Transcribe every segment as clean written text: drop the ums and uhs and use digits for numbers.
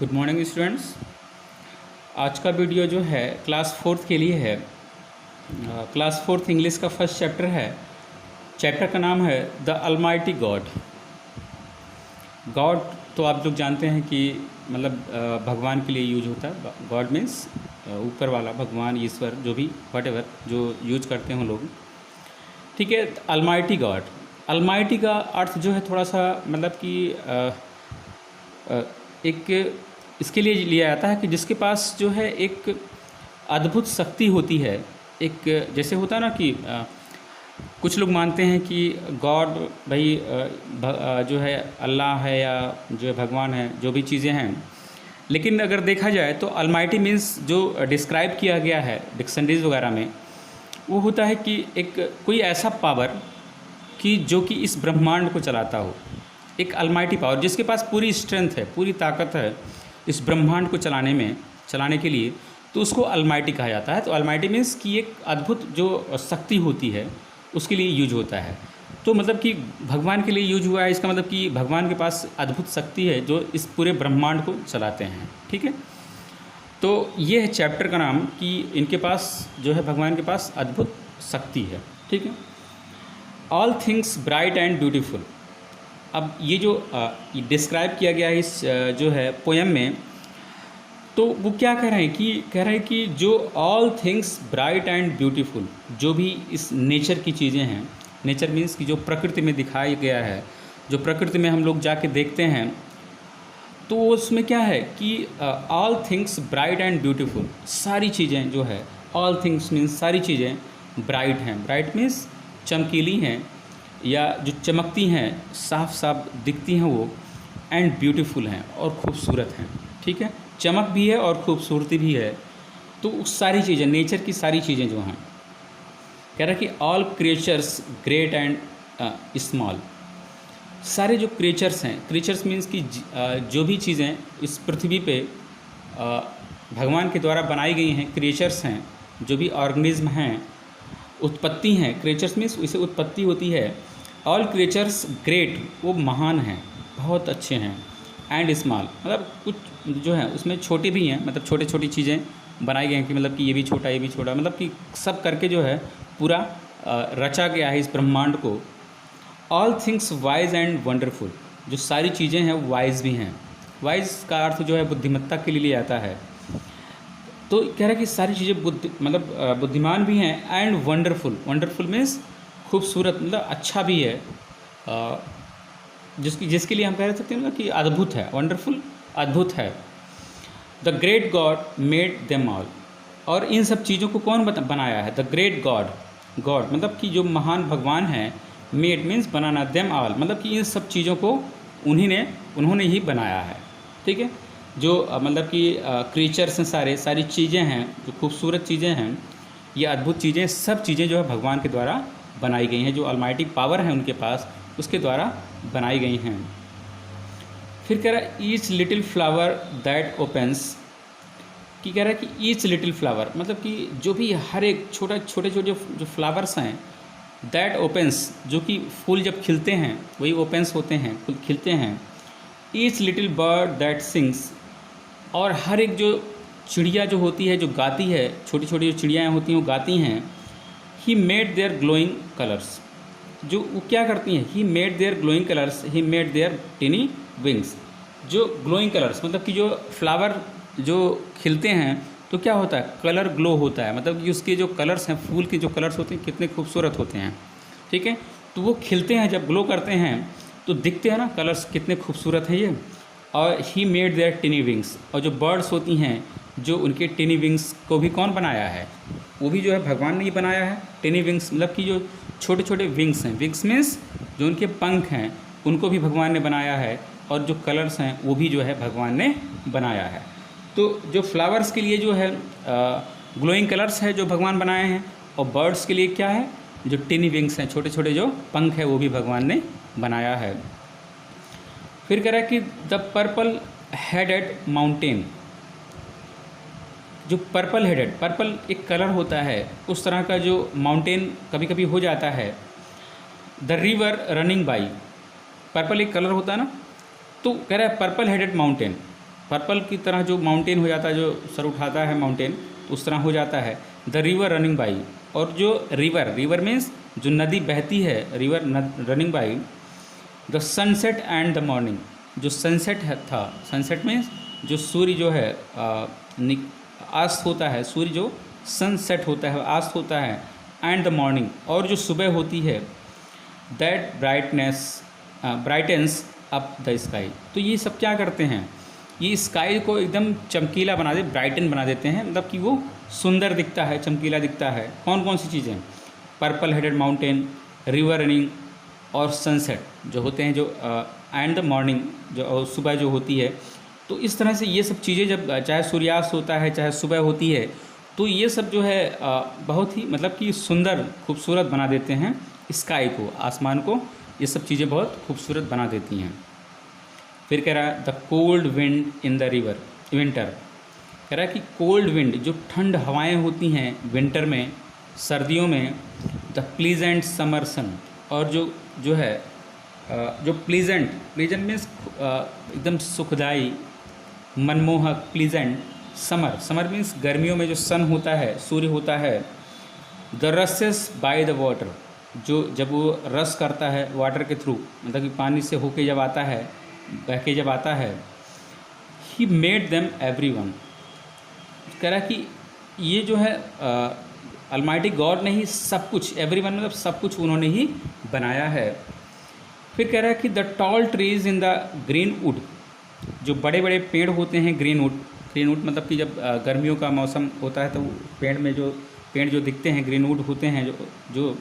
Good morning students. आज का video जो है क्लास फोर्थ के लिए है। क्लास फोर्थ इंग्लिश का फर्स्ट चैप्टर है। चैप्टर का नाम है द अलमाइटी गॉड। गॉड तो आप लोग जानते हैं कि मतलब भगवान के लिए यूज होता है। गॉड मीन्स ऊपर वाला, भगवान, ईश्वर, जो भी व्हाटएवर जो यूज करते हैं लोग, ठीक है। अलमाइटी गॉड, अलमाइटी का अर्थ जो है थोड़ा सा मतलब कि एक इसके लिए लिया जाता है कि जिसके पास जो है एक अद्भुत शक्ति होती है। एक जैसे होता है ना कि कुछ लोग मानते हैं कि गॉड भाई जो है अल्लाह है या जो है भगवान है, जो भी चीज़ें हैं। लेकिन अगर देखा जाए तो अलमाइटी मीन्स जो डिस्क्राइब किया गया है डिक्शनरीज वगैरह में, वो होता है कि एक कोई ऐसा पावर कि जो कि इस ब्रह्मांड को चलाता हो। एक अलमाइटी पावर जिसके पास पूरी स्ट्रेंथ है, पूरी ताकत है इस ब्रह्मांड को चलाने के लिए, तो उसको अलमाइटी कहा जाता है। तो अलमाइटी मीन्स कि एक अद्भुत जो शक्ति होती है उसके लिए यूज होता है। तो मतलब कि भगवान के लिए यूज हुआ है, इसका मतलब कि भगवान के पास अद्भुत शक्ति है जो इस पूरे ब्रह्मांड को चलाते हैं, ठीक है। तो ये है चैप्टर का नाम कि इनके पास जो है भगवान के पास अद्भुत शक्ति है, ठीक है। All things bright and beautiful. अब ये जो डिस्क्राइब किया गया है इस जो है पोएम में, तो वो क्या कह रहे हैं कि जो all things bright and beautiful, जो भी इस नेचर की चीज़ें हैं, नेचर मीन्स कि जो प्रकृति में दिखाया गया है, जो प्रकृति में हम लोग जाके देखते हैं, तो उसमें क्या है कि all things bright and beautiful, सारी चीज़ें जो है, ऑल थिंग्स मीन्स सारी चीज़ें ब्राइट हैं। ब्राइट मीन्स चमकीली हैं या जो चमकती हैं, साफ साफ दिखती हैं वो, एंड ब्यूटीफुल हैं और खूबसूरत हैं, ठीक है। चमक भी है और खूबसूरती भी है। तो सारी चीज़ें, नेचर की सारी चीज़ें जो हैं, कह रहा है कि all creatures great and small, सारे जो क्रिएचर्स हैं, क्रिएचर्स मीन्स कि जो भी चीज़ें इस पृथ्वी पे भगवान के द्वारा बनाई गई हैं, क्रिएचर्स हैं, जो भी ऑर्गेनिज्म हैं, उत्पत्ति हैं। क्रिएचर्स मीन्स इसे उत्पत्ति होती है। ऑल क्रिएचर्स ग्रेट, वो महान हैं, बहुत अच्छे हैं, एंड स्मॉल मतलब कुछ जो है उसमें छोटे भी हैं, मतलब छोटी छोटी चीज़ें बनाई गई हैं कि मतलब कि ये भी छोटा, ये भी छोटा, मतलब कि सब करके जो है पूरा रचा गया है इस ब्रह्मांड को। All things wise and wonderful, जो सारी चीज़ें हैं वाइज भी हैं। वाइज का अर्थ जो है बुद्धिमत्ता के लिए लिया जाता है। तो कह रहा है कि सारी चीज़ें बुद्धिमान भी हैं, एंड वंडरफुल, वंडरफुल मीन्स खूबसूरत, मतलब अच्छा भी है, जिसके लिए हम कह सकते हैं ना कि अद्भुत है। वंडरफुल अद्भुत है। The great God made them all, और इन सब चीज़ों को कौन बनाया है? द ग्रेट गॉड, गॉड मतलब कि जो महान भगवान है, मेड मीन्स बनाना, देम ऑल मतलब कि इन सब चीज़ों को उन्होंने ही बनाया है, ठीक है। जो मतलब कि क्रिएचर्स हैं, सारी चीज़ें हैं, जो खूबसूरत चीज़ें हैं, ये अद्भुत चीज़ें, सब चीज़ें जो है भगवान के द्वारा बनाई गई हैं, जो अलमाइटी पावर है उनके पास, उसके द्वारा बनाई गई हैं। फिर कह रहा है each little flower that opens, कि कह रहा है कि ईच लिटिल फ्लावर मतलब कि जो भी हर एक छोटे जो फ्लावर्स हैं, दैट ओपन्स जो कि फूल जब खिलते हैं वही ओपन्स होते हैं, खिलते हैं। Each little bird that sings, और हर एक जो चिड़िया जो होती है, जो गाती है, छोटी छोटी जो चिड़ियाँ होती हैं वो गाती हैं। He made their glowing colours, जो वो क्या करती हैं? He made their glowing colours, he made their tiny wings, जो ग्लोइंग कलर्स मतलब कि जो फ्लावर जो खिलते हैं तो क्या होता है? कलर ग्लो होता है, मतलब कि उसके जो कलर्स हैं, फूल के जो कलर्स होते हैं कितने खूबसूरत होते हैं, ठीक है। तो वो खिलते हैं, जब ग्लो करते हैं तो दिखते हैं ना कलर्स कितने खूबसूरत हैं ये। और he made their tiny wings, और जो बर्ड्स होती हैं, जो उनके टिनी विंग्स को भी कौन बनाया है? वो भी जो है भगवान ने ही बनाया है। टिनी विंग्स मतलब कि जो छोटे छोटे विंग्स हैं, विंग्स मीन्स जो उनके पंख हैं, उनको भी भगवान ने बनाया है, और जो कलर्स हैं वो भी जो है भगवान ने बनाया है। तो जो फ्लावर्स के लिए जो है ग्लोइंग कलर्स है जो भगवान बनाए हैं, और बर्ड्स के लिए क्या है? जो टिनी विंग्स हैं, छोटे छोटे जो पंख है, वो भी भगवान ने बनाया है। फिर कह रहा है कि द पर्पल हेडेड माउंटेन, जो पर्पल हेडेड, पर्पल एक कलर होता है, उस तरह का जो माउंटेन कभी कभी हो जाता है। The river running by, purple एक कलर होता है ना, तो कह रहा है पर्पल हेडेड माउंटेन, पर्पल की तरह जो माउंटेन हो जाता है, जो सर उठाता है माउंटेन, उस तरह हो जाता है। द रिवर रनिंग बाई, और जो रिवर मीन्स जो नदी बहती है, river running by the sunset and the morning, जो सनसेट था, सनसेट मीन्स जो सूर्य जो है अस्त होता है, सूर्य जो सनसेट होता है, अस्त होता है, एंड द मॉर्निंग, और जो सुबह होती है, that brightens up the sky. तो ये सब क्या करते हैं, ये स्काई को एकदम चमकीला बना दे, ब्राइटन बना देते हैं, मतलब कि वो सुंदर दिखता है, चमकीला दिखता है। कौन कौन सी चीज़ें, purple headed mountain, river running और सनसेट जो होते हैं, जो एंड द मॉर्निंग, जो सुबह जो होती है। तो इस तरह से ये सब चीज़ें जब चाहे सूर्यास्त होता है, चाहे सुबह होती है, तो ये सब जो है बहुत ही मतलब कि सुंदर खूबसूरत बना देते हैं स्काई को, आसमान को। ये सब चीज़ें बहुत खूबसूरत बना देती हैं। फिर कह रहा है the cold wind in the river winter, कह रहा है कि कोल्ड विंड, जो ठंड हवाएं होती हैं विंटर में, सर्दियों में, द प्लीजेंट समर सन, और जो है जो प्लीजेंट मीन्स एकदम सुखदाई, मनमोहक, प्लीजेंट, समर मीन्स गर्मियों में जो सन होता है, सूर्य होता है। द रसेस बाय द वाटर, जो जब वो रस करता है वाटर के थ्रू, मतलब कि पानी से होके जब आता है, बह के जब आता है। He made them every one, कह रहा कि ये जो है अलमाइटी गॉड ने ही सब कुछ, एवरी वन मतलब सब कुछ उन्होंने ही बनाया है। फिर कह रहा है कि the tall trees in the green would, जो बड़े बड़े पेड़ होते हैं ग्रीन वुड मतलब कि जब गर्मियों का मौसम होता है तो पेड़ जो दिखते हैं ग्रीन वुड होते हैं, जो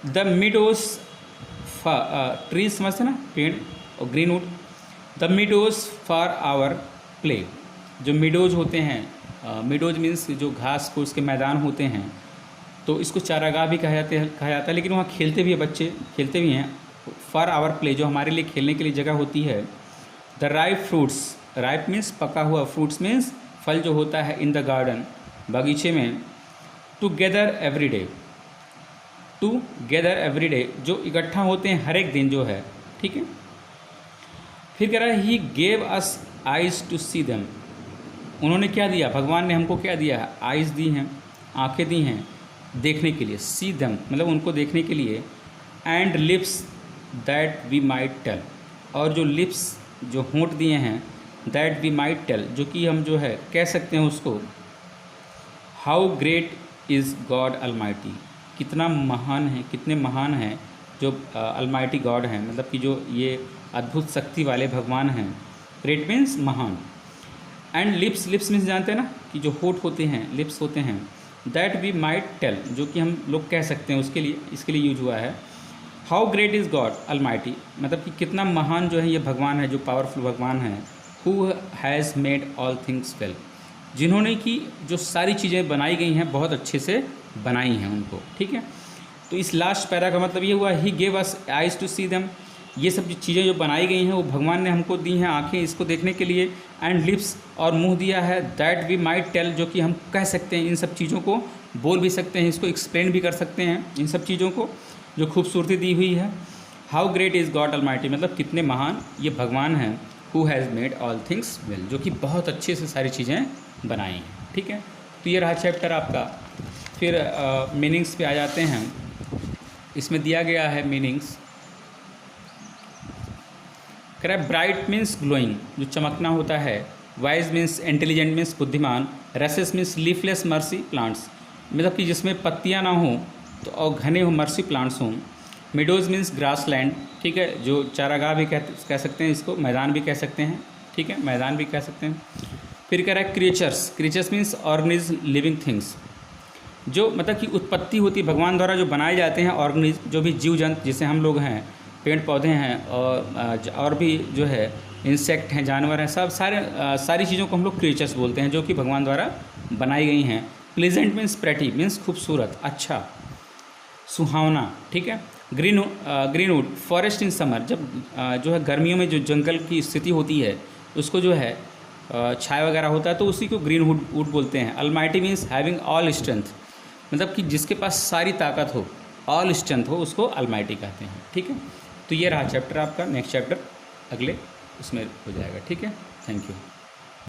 द मिडोज ट्रीज समझते ना, पेड़ और green wood. The meadows for our play, जो मिडोज होते हैं, मिडोज मीन्स जो घास फूस के मैदान होते हैं, तो इसको चारागाह भी कहा जाता है, लेकिन वहाँ खेलते भी है, बच्चे खेलते भी हैं। फॉर आवर प्ले, जो हमारे लिए खेलने के लिए जगह होती है। The ripe fruits, ripe means पका हुआ, फ्रूट्स मीन्स फल जो होता है, इन द गार्डन बगीचे में। टुगेदर एवरी डे, जो इकट्ठा होते हैं हर एक दिन जो है, ठीक है। फिर कह रहा है he gave us eyes to see them, उन्होंने क्या दिया, भगवान ने हमको क्या दिया है, आइज़ दी हैं, आँखें दी हैं देखने के लिए, सी देम मतलब उनको देखने के लिए। And lips that we might tell, और जो लिप्स जो होंठ दिए हैं, दैट वी माइट टेल, जो कि हम जो है कह सकते हैं उसको, how great is God Almighty, कितना महान है, कितने महान हैं जो अलमाइटी गॉड हैं, मतलब कि जो ये अद्भुत शक्ति वाले भगवान हैं। ग्रेट मीन्स महान। एंड लिप्स मीन्स जानते हैं ना कि जो होठ होते हैं, लिप्स होते हैं। दैट वी माइट टेल, जो कि हम लोग कह सकते हैं, उसके लिए इसके लिए यूज हुआ है। How great is God Almighty, मतलब कि कितना महान जो है ये भगवान है, जो पावरफुल भगवान है। Who has made all things well, जिन्होंने कि जो सारी चीज़ें बनाई गई हैं बहुत अच्छे से बनाई हैं उनको, ठीक है। तो इस लास्ट पैरा का मतलब ये हुआ, he gave us eyes to see them, ये सब चीज़ें जो बनाई गई हैं वो भगवान ने हमको दी हैं, आँखें इसको देखने के लिए। एंड लिप्स, और मुंह दिया है। दैट वी माइट टेल, जो कि हम कह सकते हैं इन सब चीज़ों को, बोल भी सकते हैं, इसको एक्सप्लेन भी कर सकते हैं इन सब चीज़ों को, जो खूबसूरती दी हुई है। How great is God Almighty, मतलब कितने महान ये भगवान हैं। Who has made all things well, जो कि बहुत अच्छे से सारी चीज़ें बनाई हैं, ठीक है। तो ये रहा चैप्टर आपका। फिर मीनिंग्स पे आ जाते हैं। इसमें दिया गया है मीनिंग्स, कह रहा है ब्राइट मीन्स ग्लोइंग, जो चमकना होता है। वाइज मीन्स इंटेलिजेंट मीन्स बुद्धिमान। रसेस मीन्स लीफलेस मर्सी प्लांट्स, मतलब कि जिसमें पत्तियां ना हों तो और घने हो मर्सी प्लांट्स हों। मिडोज़ मीन्स ग्रास लैंड, ठीक है, जो चारागाह भी कह सकते हैं इसको, मैदान भी कह सकते हैं, ठीक है, मैदान भी कह सकते हैं। फिर कह रहा है creatures means organism living things, जो मतलब कि उत्पत्ति होती है भगवान द्वारा जो बनाए जाते हैं ऑर्गेनिज्म, जो भी जीव जंतु जैसे हम लोग हैं, पेड़ पौधे हैं, और भी जो है इंसेक्ट हैं, जानवर हैं, सब सारी चीज़ों को हम लोग क्रिएचर्स बोलते हैं, जो कि भगवान द्वारा बनाई गई हैं। प्लीजेंट मीन्स प्रेटी मीन्स खूबसूरत, अच्छा, सुहावना, ठीक है। ग्रीनवुड फॉरेस्ट इन समर, जब जो है गर्मियों में जो जंगल की स्थिति होती है उसको जो है छाया वगैरह होता है तो उसी को ग्रीनवुड बोलते हैं। Almighty means having all strength, मतलब कि जिसके पास सारी ताकत हो, ऑल स्ट्रेंथ हो, उसको अलमाइटी कहते हैं, ठीक है। तो ये रहा चैप्टर आपका। नेक्स्ट चैप्टर अगले उसमें हो जाएगा, ठीक है। Thank you.